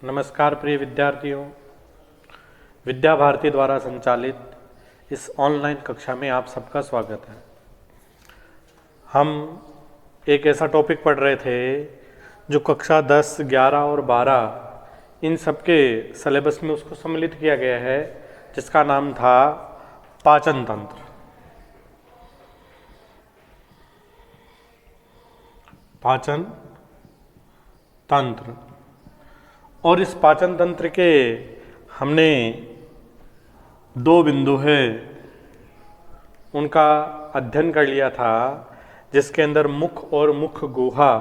नमस्कार प्रिय विद्यार्थियों, विद्या भारती द्वारा संचालित इस ऑनलाइन कक्षा में आप सबका स्वागत है। हम एक ऐसा टॉपिक पढ़ रहे थे जो कक्षा 10, 11 और 12 इन सबके सिलेबस में उसको सम्मिलित किया गया है, जिसका नाम था पाचन तंत्र। पाचन तंत्र। और इस पाचन तंत्र के हमने दो बिंदु है उनका अध्ययन कर लिया था, जिसके अंदर मुख और मुख गुहा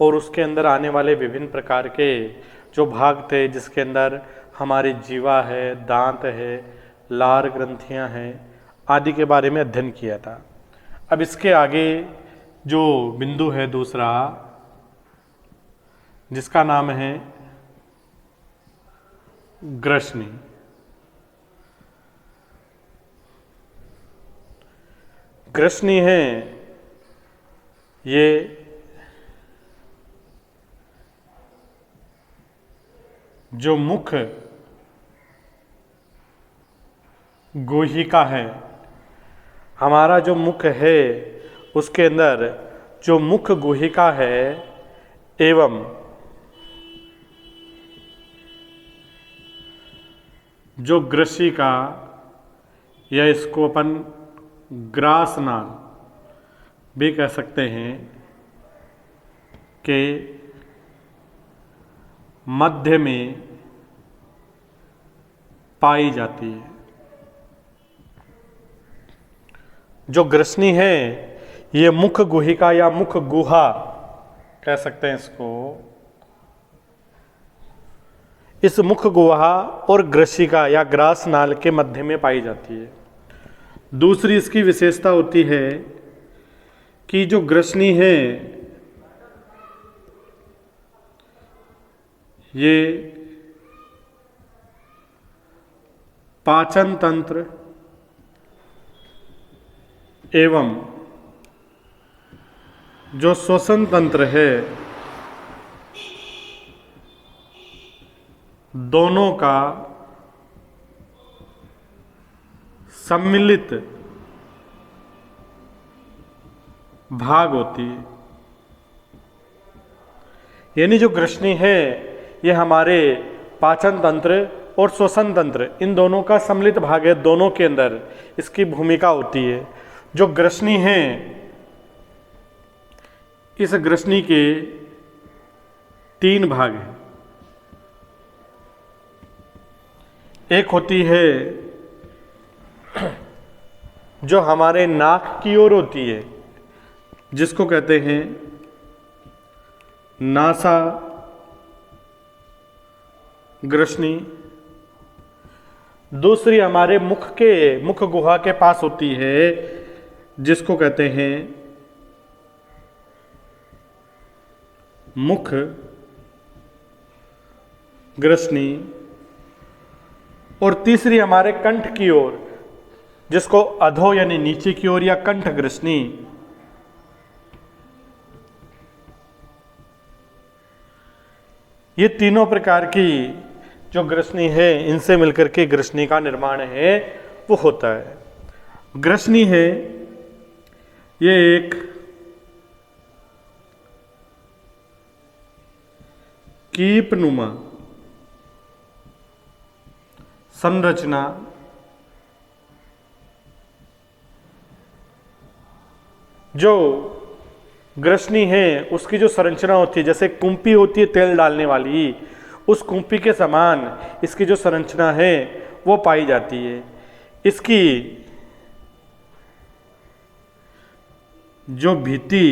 और उसके अंदर आने वाले विभिन्न प्रकार के जो भाग थे, जिसके अंदर हमारी जीवा है, दांत है, लार ग्रंथियां हैं आदि के बारे में अध्ययन किया था। अब इसके आगे जो बिंदु है दूसरा, जिसका नाम है ग्रसनी। ग्रसनी है ये जो मुख गुहिका है, हमारा जो मुख है उसके अंदर जो मुख गुहिका है एवं जो ग्रसिका या इसको अपन ग्रासनाल भी कह सकते हैं के मध्य में पाई जाती है। जो ग्रसनी है ये मुख गुहिका या मुख गुहा कह सकते हैं इसको। इस मुख गुहा और ग्रसिका या ग्रास नाल के मध्य में पाई जाती है। दूसरी इसकी विशेषता होती है कि जो ग्रसनी है ये पाचन तंत्र एवं जो श्वसन तंत्र है दोनों का सम्मिलित भाग होती है। यानी जो ग्रसनी है ये हमारे पाचन तंत्र और श्वसन तंत्र इन दोनों का सम्मिलित भाग है। दोनों के अंदर इसकी भूमिका होती है। जो ग्रसनी है इस ग्रसनी के 3 भाग हैं। एक होती है जो हमारे नाक की ओर होती है, जिसको कहते हैं नासा ग्रसनी। दूसरी हमारे मुख गुहा के पास होती है, जिसको कहते हैं मुख ग्रसनी। और तीसरी हमारे कंठ की ओर, जिसको अधो यानी नीचे की ओर या कंठ ग्रसनी। ये तीनों प्रकार की जो ग्रसनी है इनसे मिलकर के ग्रसनी का निर्माण है वो होता है। ग्रसनी है ये एक कीपनुमा संरचना जो ग्रसनी है उसकी जो संरचना होती है, जैसे कुंपी होती है तेल डालने वाली, उस कुंपी के समान इसकी जो संरचना है वो पाई जाती है। इसकी जो भित्ति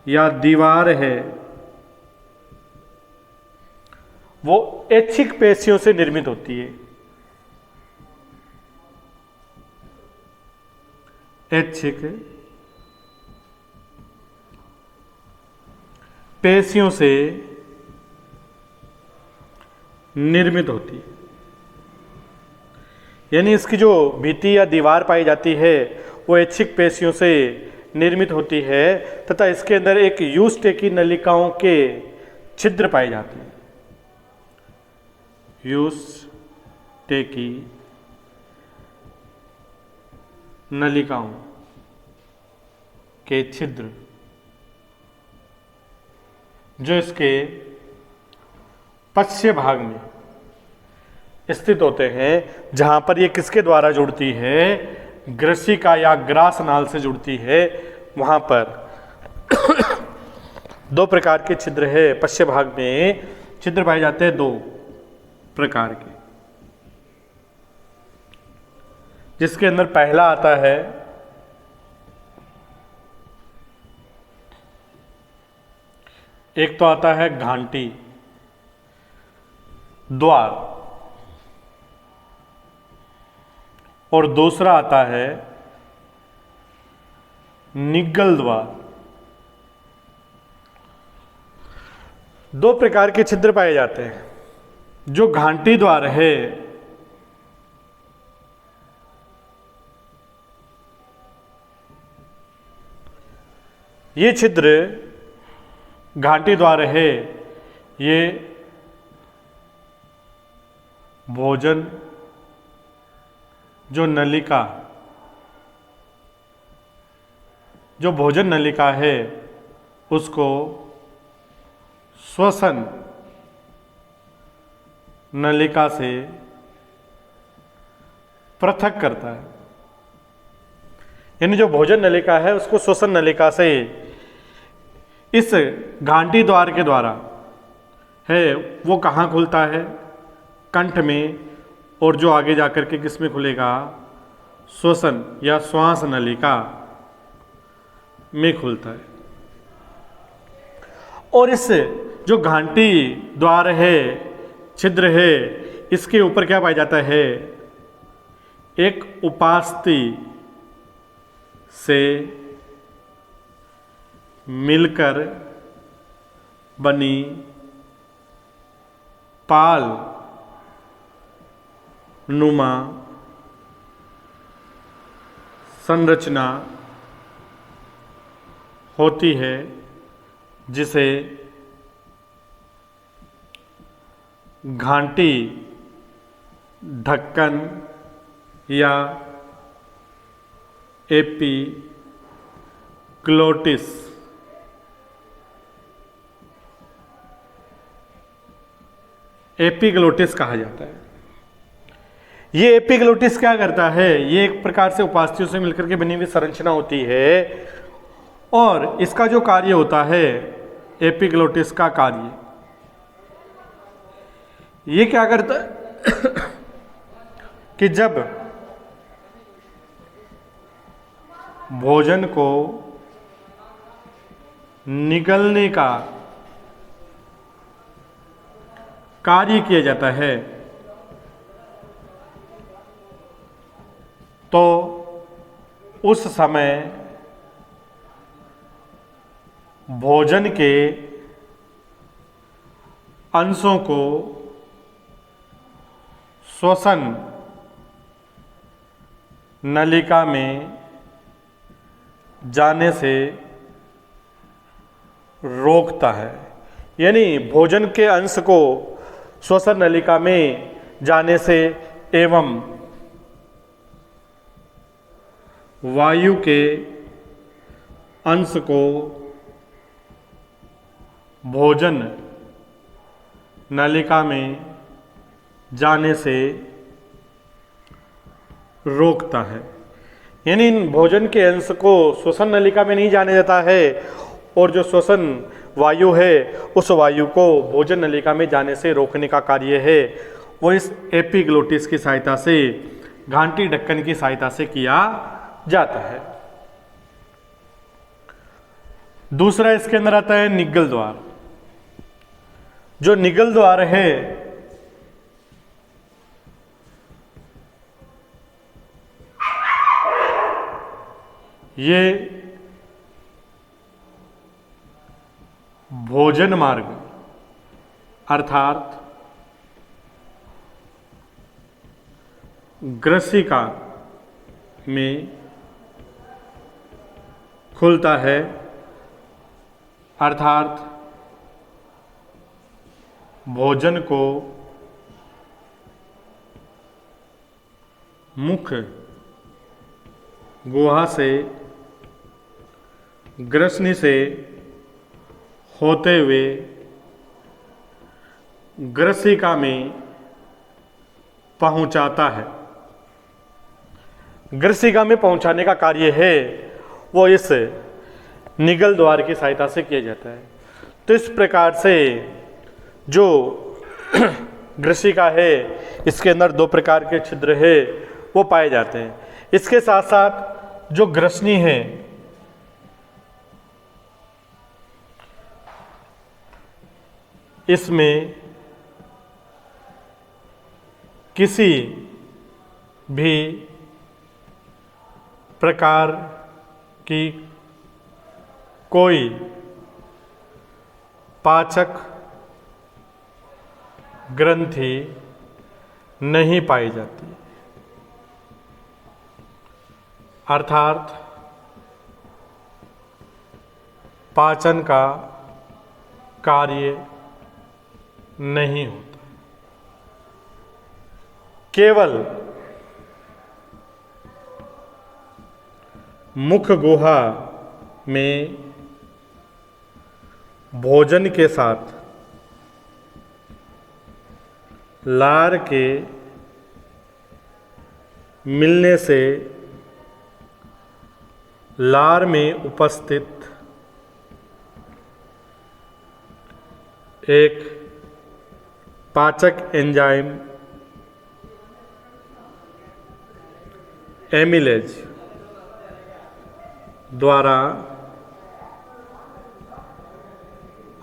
या दीवार है वो ऐच्छिक पेशियों से निर्मित होती है। ऐच्छिक पेशियों से निर्मित होती है। यानी इसकी जो भित्ति या दीवार पाई जाती है वो ऐच्छिक पेशियों से निर्मित होती है तथा इसके अंदर एक यूस्टेकी नलिकाओं के छिद्र पाए जाते हैं। यूस्टेकी नलिकाओं के छिद्र जो इसके पश्चिम भाग में स्थित होते हैं, जहां पर ये किसके द्वारा जुड़ती है, ग्रसिका या ग्रास नाल से जुड़ती है। वहां पर दो प्रकार के छिद्र है। पश्चिम भाग में छिद्र पाए जाते हैं दो प्रकार के, जिसके अंदर पहला आता है एक तो आता है घांटी द्वार और दूसरा आता है निगल द्वार। दो प्रकार के छिद्र पाए जाते हैं। जो घांटी द्वार है ये छिद्र घाटी द्वार है, ये भोजन जो नलिका, जो भोजन नलिका है उसको श्वसन नलिका से पृथक करता है। यानी जो भोजन नलिका है उसको श्वसन नलिका से इस घाटी द्वार के द्वारा है वो कहाँ खुलता है, कंठ में, और जो आगे जाकर के किस में खुलेगा, श्वसन या श्वास नलिका में खुलता है। और इस जो घाटी द्वार है, छिद्र है, इसके ऊपर क्या पाया जाता है, एक उपास्थि से मिलकर बनी पाल नुमा संरचना होती है, जिसे घाटी ढक्कन या एपिग्लोटिस कहा जाता है। ये एपिग्लोटिस क्या करता है, ये एक प्रकार से उपास्थियों से मिलकर के बनी हुई संरचना होती है और इसका जो कार्य होता है, एपिग्लोटिस का कार्य, ये क्या करता है कि जब भोजन को निगलने का कार्य किया जाता है तो उस समय भोजन के अंशों को श्वसन नलिका में जाने से रोकता है। यानी भोजन के अंश को श्वसन नलिका में जाने से एवं वायु के अंश को भोजन नलिका में जाने से रोकता है। यानी इन भोजन के अंश को श्वसन नलिका में नहीं जाने देता है और जो श्वसन वायु है उस वायु को भोजन नलिका में जाने से रोकने का कार्य है वो इस एपिग्लोटिस की सहायता से, घाटी ढक्कन की सहायता से किया जाता है। दूसरा इसके अंदर आता है निगल द्वार। जो निगल द्वार है ये भोजन मार्ग अर्थात ग्रसिका में खुलता है, अर्थात भोजन को मुख गुहा से ग्रसनी से होते हुए ग्रसिका में पहुंचाता है। ग्रसिका में पहुंचाने का कार्य है वो इस निगल द्वार की सहायता से किया जाता है। तो इस प्रकार से जो ग्रसिका है इसके अंदर दो प्रकार के छिद्र है वो पाए जाते हैं। इसके साथ साथ जो ग्रसनी है इसमें किसी भी प्रकार की कोई पाचक ग्रंथि नहीं पाई जाती, अर्थात पाचन का कार्य नहीं होता। केवल मुख गुहा में भोजन के साथ लार के मिलने से लार में उपस्थित एक पाचक एंजाइम एमिलेज द्वारा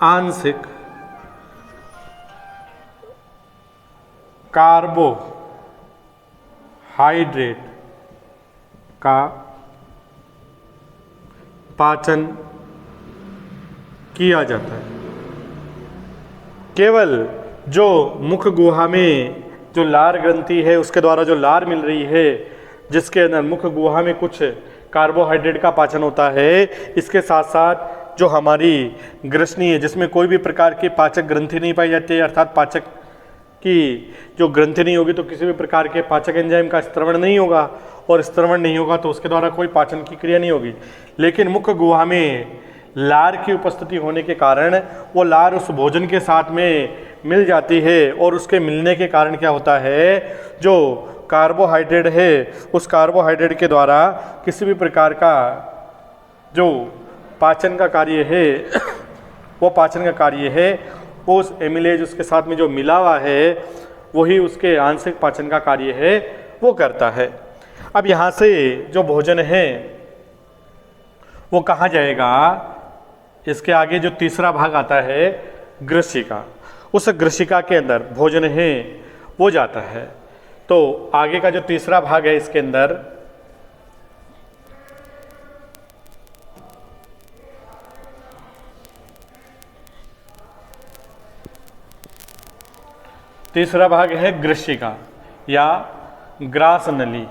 आंशिक कार्बोहाइड्रेट का पाचन किया जाता है। केवल जो मुख गुहा में जो लार ग्रंथि है उसके द्वारा जो लार मिल रही है, जिसके अंदर मुख गुहा में कुछ कार्बोहाइड्रेट का पाचन होता है, इसके साथ साथ जो हमारी ग्रसनी है जिसमें कोई भी प्रकार की पाचक ग्रंथि नहीं पाई जाती है, अर्थात पाचक की जो ग्रंथि नहीं होगी तो किसी भी प्रकार के पाचक एंजाइम का स्त्रवण नहीं होगा, और स्त्रवण नहीं होगा तो उसके द्वारा कोई पाचन की क्रिया नहीं होगी। लेकिन मुख गुहा में लार की उपस्थिति होने के कारण वो लार उस भोजन के साथ में मिल जाती है, और उसके मिलने के कारण क्या होता है, जो कार्बोहाइड्रेट है उस कार्बोहाइड्रेट के द्वारा किसी भी प्रकार का जो पाचन का कार्य है वो पाचन का कार्य है उस एमिलेज उसके साथ में जो मिला हुआ है वही उसके आंशिक पाचन का कार्य है वो करता है। अब यहाँ से जो भोजन है वो कहाँ जाएगा, इसके आगे जो तीसरा भाग आता है ग्रसिका, उस ग्रसिका के अंदर भोजन है वो जाता है। तो आगे का जो तीसरा भाग है इसके अंदर तीसरा भाग है ग्रसिका या ग्रास नली।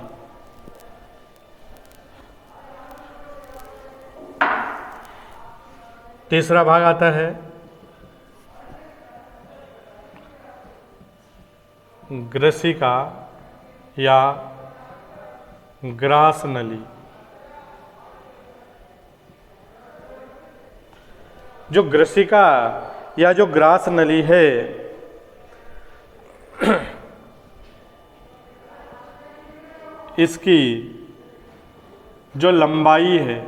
तीसरा भाग आता है ग्रसिका या ग्रास नली। जो ग्रसिका या जो ग्रास नली है इसकी जो लंबाई है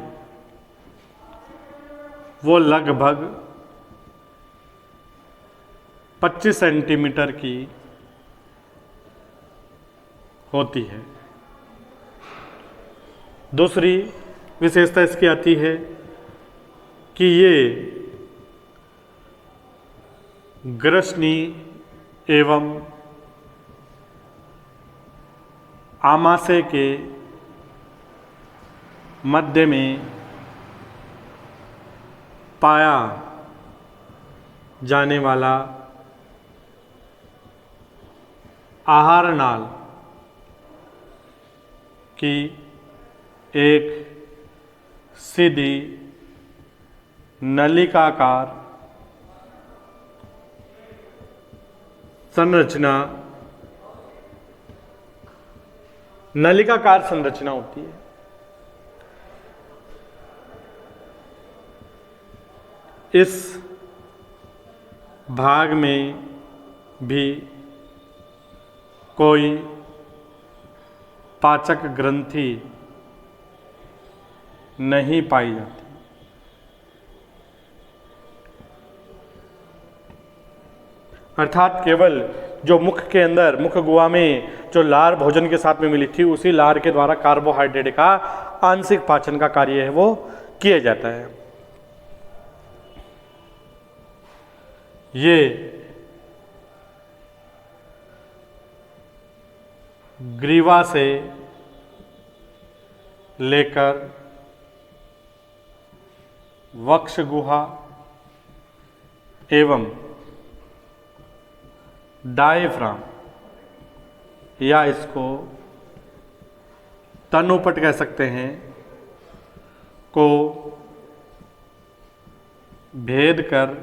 वो लगभग 25 सेंटीमीटर की होती है। दूसरी विशेषता इसकी आती है कि ये ग्रसनी एवं आमाशय के मध्य में पाया जाने वाला आहार नाल की एक सीधी नलिकाकार संरचना नलिकाकार संरचना होती है। इस भाग में भी कोई पाचक ग्रंथि नहीं पाई जाती। अर्थात केवल जो मुख के अंदर, मुख गुहा में जो लार भोजन के साथ में मिली थी, उसी लार के द्वारा कार्बोहाइड्रेट का आंशिक पाचन का कार्य है वो किया जाता है। ये ग्रीवा से लेकर वक्ष गुहा एवं डायफ्राम या इसको तनुपट कह सकते हैं को भेद कर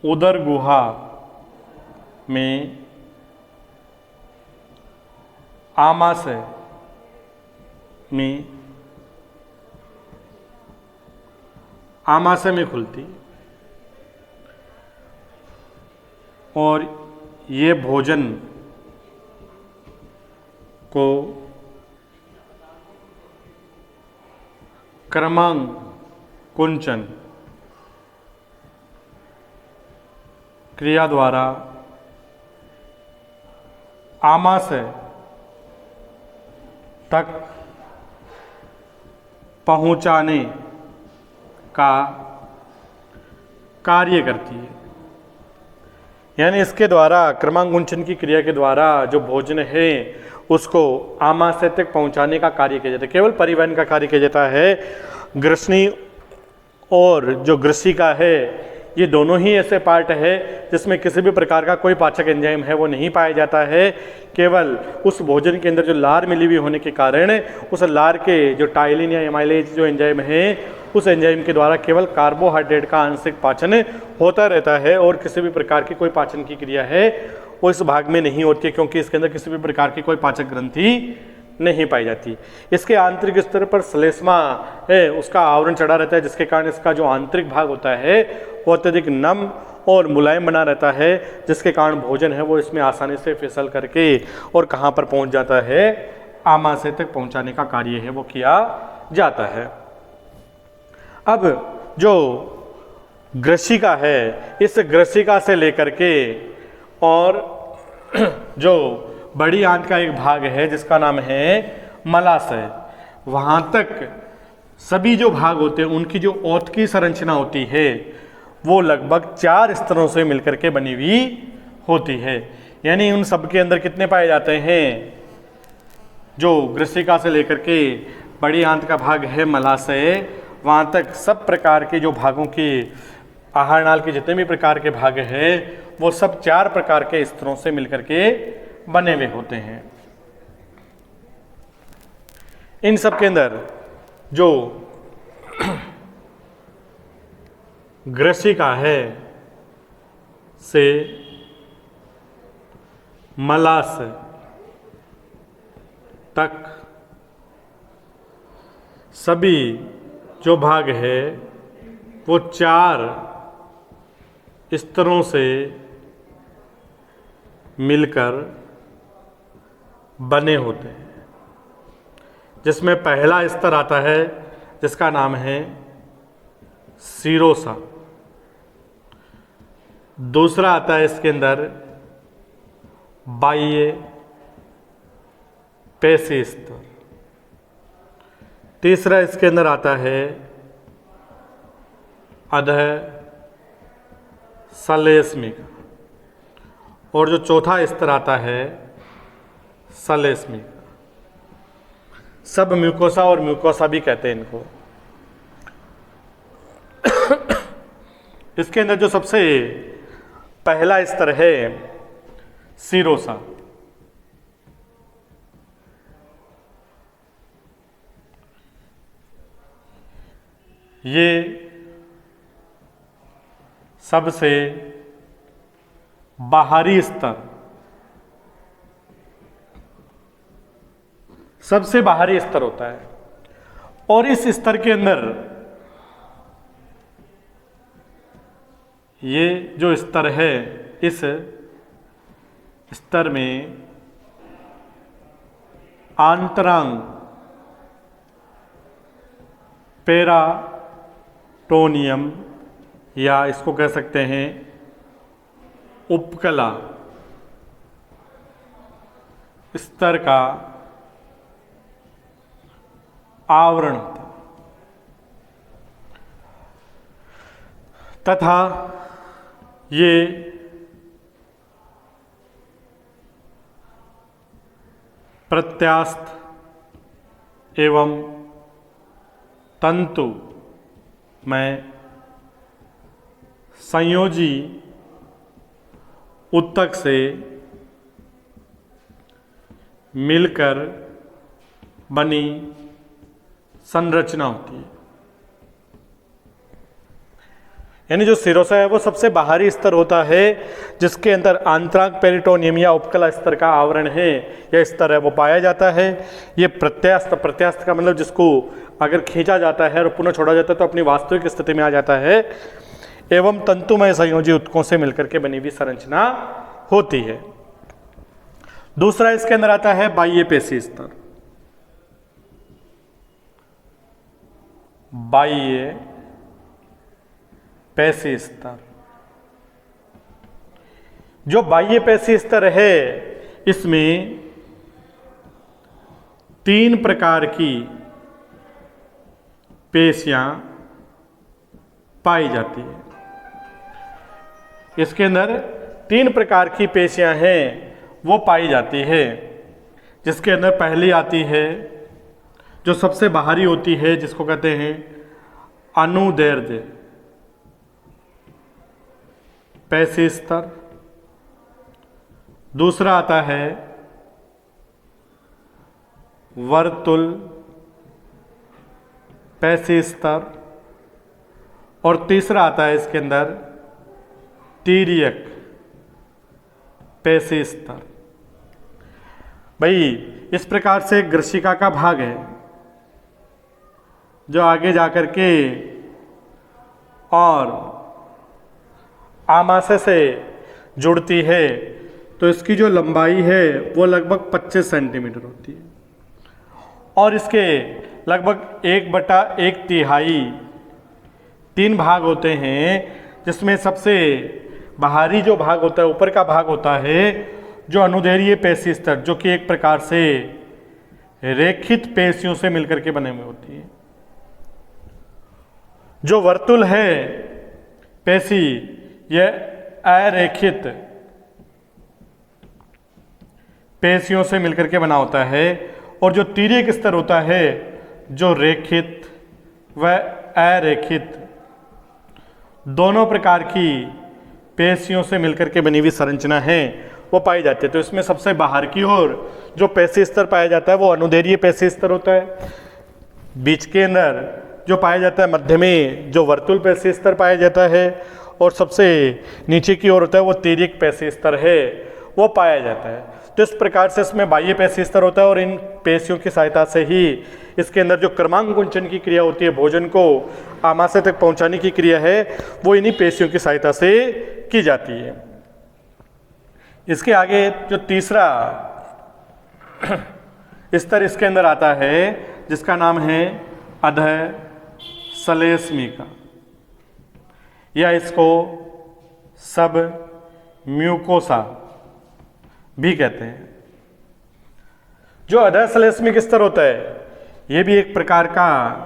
उदर गुहा में आमाशय में खुलती और ये भोजन को क्रमांकुंचन क्रिया द्वारा आमाशय तक पहुंचाने का कार्य करती है। यानी इसके द्वारा, क्रमांकुंचन की क्रिया के द्वारा जो भोजन है उसको आमाशय तक पहुंचाने का कार्य किया जाता है। केवल परिवहन का कार्य किया जाता है। ग्रसनी और जो ग्रसिका है, ये दोनों ही ऐसे पार्ट है जिसमें किसी भी प्रकार का कोई पाचक एंजाइम है वो नहीं पाया जाता है। केवल उस भोजन के अंदर जो लार मिली हुई होने के कारण उस लार के जो टाइलिन या एमाइलेज जो एंजाइम है, उस एंजाइम के द्वारा केवल कार्बोहाइड्रेट का आंशिक पाचन होता रहता है और किसी भी प्रकार की कोई पाचन की क्रिया है वो इस भाग में नहीं होती है, क्योंकि इसके अंदर किसी भी प्रकार की कोई पाचक ग्रंथि नहीं पाई जाती। इसके आंतरिक स्तर पर श्लेष्मा है, उसका आवरण चढ़ा रहता है, जिसके कारण इसका जो आंतरिक भाग होता है वो अत्यधिक नम और मुलायम बना रहता है, जिसके कारण भोजन है वो इसमें आसानी से फिसल करके और कहाँ पर पहुँच जाता है, आमाशय तक पहुँचाने का कार्य है वो किया जाता है। अब जो ग्रसिका है, इस ग्रसिका से लेकर के और जो बड़ी आंत का एक भाग है जिसका नाम है मलाशय, वहाँ तक सभी जो भाग होते हैं उनकी जो ओत की संरचना होती है वो लगभग 4 स्तरों से मिलकर के बनी हुई होती है। यानी उन सब के अंदर कितने पाए जाते हैं, जो ग्रसिका से लेकर के बड़ी आंत का भाग है मलाशय, वहाँ तक सब प्रकार के जो भागों की आहार नाल के जितने भी प्रकार के भाग हैं वो सब 4 प्रकार के स्तरों से मिलकर के बने हुए होते हैं। इन सब के अंदर जो ग्रसिका है से मलाशय तक सभी जो भाग है वो 4 स्तरों से मिलकर बने होते हैं, जिसमें पहला स्तर आता है जिसका नाम है सीरोसा। दूसरा आता है इसके अंदर बाह्य पेशी स्तर। तीसरा इसके अंदर आता है अधः सलेस्मिका और जो चौथा स्तर आता है सलेस्मिका। सब म्यूकोसा और म्यूकोसा भी कहते हैं इनको। इसके अंदर जो सबसे पहला स्तर है सीरोसा, ये सबसे बाहरी स्तर, सबसे बाहरी स्तर होता है। और इस स्तर के अंदर ये जो स्तर है, इस स्तर में आंतरांग पेराटोनियम, या इसको कह सकते हैं उपकला स्तर का आवरण होता है, तथा ये प्रत्यास्थ एवं तंतु में संयोजी ऊतक से मिलकर बनी संरचना होती है। यानी जो सिरोसा है वो सबसे बाहरी स्तर होता है, जिसके अंदर आंतरांग पेरिटोनियम या उपकला स्तर का आवरण है या स्तर है वो पाया जाता है। ये प्रत्यास्थ, प्रत्यास्थ का मतलब जिसको अगर खींचा जाता है और पुनः छोड़ा जाता है तो अपनी वास्तविक स्थिति में आ जाता है, एवं तंतुमय संयोजी ऊतकों से मिलकर के बनी हुई संरचना होती है। दूसरा इसके अंदर आता है बाह्य पेशी स्तर। बाह्य पेशी स्तर, जो बाह्य पेशी स्तर है इसमें 3 प्रकार की पेशियां पाई जाती है। इसके अंदर 3 प्रकार की पेशियां हैं वो पाई जाती है, जिसके अंदर पहली आती है जो सबसे बाहरी होती है, जिसको कहते हैं अनुदैर्ध्य पेशी स्तर। दूसरा आता है वर्तुल पेशी स्तर, और तीसरा आता है इसके अंदर तिर्यक पेशी स्तर। भाई इस प्रकार से ग्रसिका का भाग है जो आगे जाकर के और आमाशय से जुड़ती है, तो इसकी जो लंबाई है वो लगभग 25 सेंटीमीटर होती है, और इसके लगभग 1/1/3 3 भाग होते हैं, जिसमें सबसे बाहरी जो भाग होता है, ऊपर का भाग होता है जो अनुदैर्ध्य पेशी स्तर, जो कि एक प्रकार से रेखित पेशियों से मिलकर के बने हुए होती है। जो वर्तुल है पेशी, यह अरेखित पेशियों से मिलकर के बना होता है, और जो तिर्यक स्तर होता है जो रेखित व अरेखित दोनों प्रकार की पेशियों से मिलकर के बनी हुई संरचना है वो पाई जाती है। तो इसमें सबसे बाहर की ओर जो पेशी स्तर पाया जाता है वो अनुदैर्ध्य पेशी स्तर होता है। बीच के अंदर जो पाया जाता है, मध्य में जो वर्तुल पेशी स्तर पाया जाता है, और सबसे नीचे की ओर होता है वो तिर्यक पेशी स्तर है वो पाया जाता है। तो इस प्रकार से इसमें बाह्य पेशी स्तर होता है, और इन पेशियों की सहायता से ही इसके अंदर जो क्रमांकुंचन की क्रिया होती है, भोजन को आमाशय तक पहुंचाने की क्रिया है, वो इन्हीं पेशियों की सहायता से की जाती है। इसके आगे जो तीसरा स्तर इसके अंदर आता है, जिसका नाम है अधश्लेष्मिका, या इसको सब म्यूकोसा भी कहते हैं। जो अधश्लेष्मिक स्तर होता है ये भी एक प्रकार का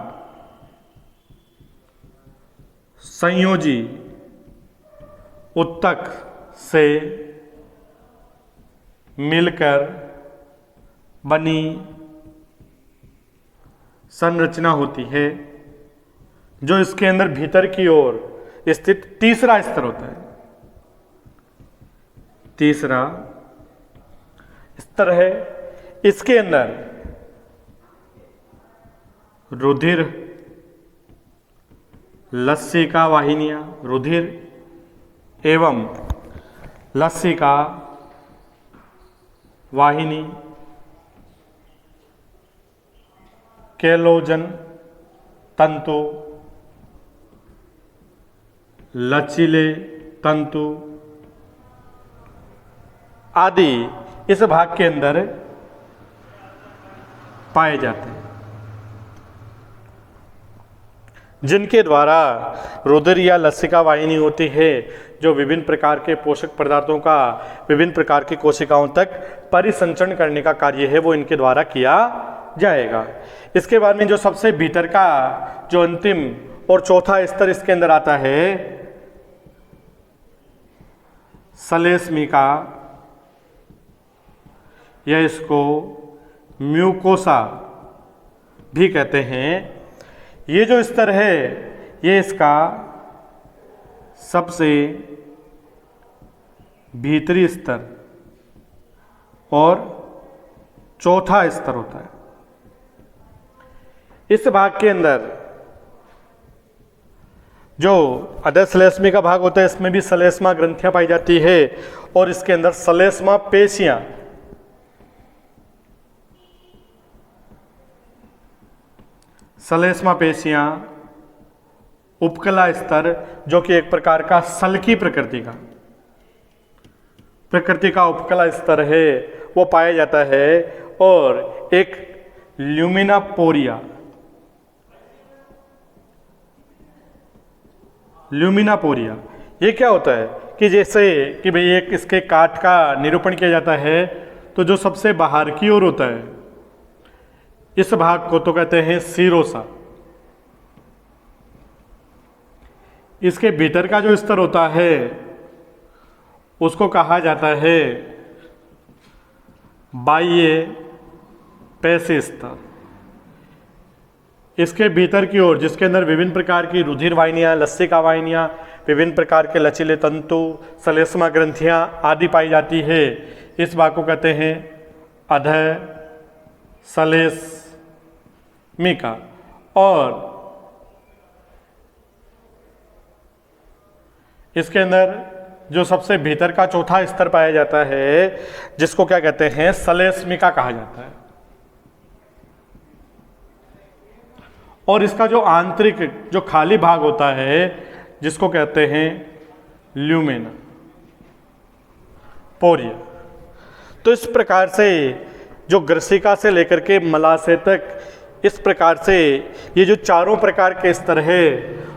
संयोजी ऊतक से मिलकर बनी संरचना होती है, जो इसके अंदर भीतर की ओर स्थित तीसरा स्तर होता है। तीसरा स्तर है, इसके अंदर रुधिर लसिका वाहिनियाँ, रुधिर एवं लसिका वाहिनी, केलोजन तंतु, लचीले तंतु आदि इस भाग के अंदर पाए जाते हैं, जिनके द्वारा रुधिर या लसिका वाहिनी होती है, जो विभिन्न प्रकार के पोषक पदार्थों का विभिन्न प्रकार की कोशिकाओं तक परिसंचरण करने का कार्य है वो इनके द्वारा किया जाएगा। इसके बाद में जो सबसे भीतर का जो अंतिम और चौथा स्तर इसके अंदर आता है सलेस्मिका, या इसको म्यूकोसा भी कहते हैं। ये जो स्तर है ये इसका सबसे भीतरी स्तर और चौथा स्तर होता है। इस भाग के अंदर जो अधर सलेस्मी का भाग होता है इसमें भी सलेस्मा ग्रंथियां पाई जाती है और इसके अंदर सलेस्मा पेशियां, सलेस्मा पेशियां, उपकला स्तर जो कि एक प्रकार का सल की प्रकृति का उपकला स्तर है वो पाया जाता है, और एक ल्यूमिना पोरिया, ये क्या होता है कि जैसे कि भाई एक इसके काट का निरूपण किया जाता है तो जो सबसे बाहर की ओर होता है इस भाग को तो कहते हैं सीरोसा। इसके भीतर का जो स्तर होता है उसको कहा जाता है बाह्य पेशी स्तर। इसके भीतर की ओर जिसके अंदर विभिन्न प्रकार की रुधिर वाहिनियाँ, लसिका वाहिनियाँ, विभिन्न प्रकार के लचीले तंतु, सलेस्मा ग्रंथियाँ आदि पाई जाती है, इस भाग को कहते हैं अधः सलेस्मिका। और इसके अंदर जो सबसे भीतर का चौथा स्तर पाया जाता है जिसको क्या कहते हैं सलेस्मिका कहा जाता है। और इसका जो आंतरिक जो खाली भाग होता है जिसको कहते हैं ल्यूमिना पोरिया। तो इस प्रकार से जो ग्रसिका से लेकर के मलाशय तक इस प्रकार से ये जो चारों प्रकार के स्तर है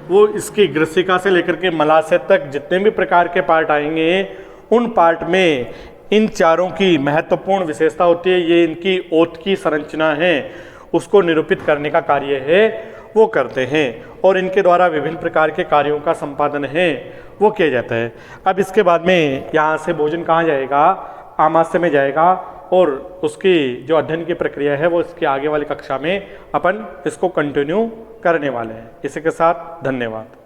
वो इसकी ग्रसिका से लेकर के मलाशय तक जितने भी प्रकार के पार्ट आएंगे उन पार्ट में इन चारों की महत्वपूर्ण विशेषता होती है। ये इनकी ओत की संरचना है उसको निरूपित करने का कार्य है वो करते हैं और इनके द्वारा विभिन्न प्रकार के कार्यों का संपादन है वो किया जाता है। अब इसके बाद में यहाँ से भोजन कहाँ जाएगा, आमाशय में जाएगा और उसकी जो अध्ययन की प्रक्रिया है वो इसके आगे वाली कक्षा में अपन इसको कंटिन्यू करने वाले हैं। इसी के साथ धन्यवाद।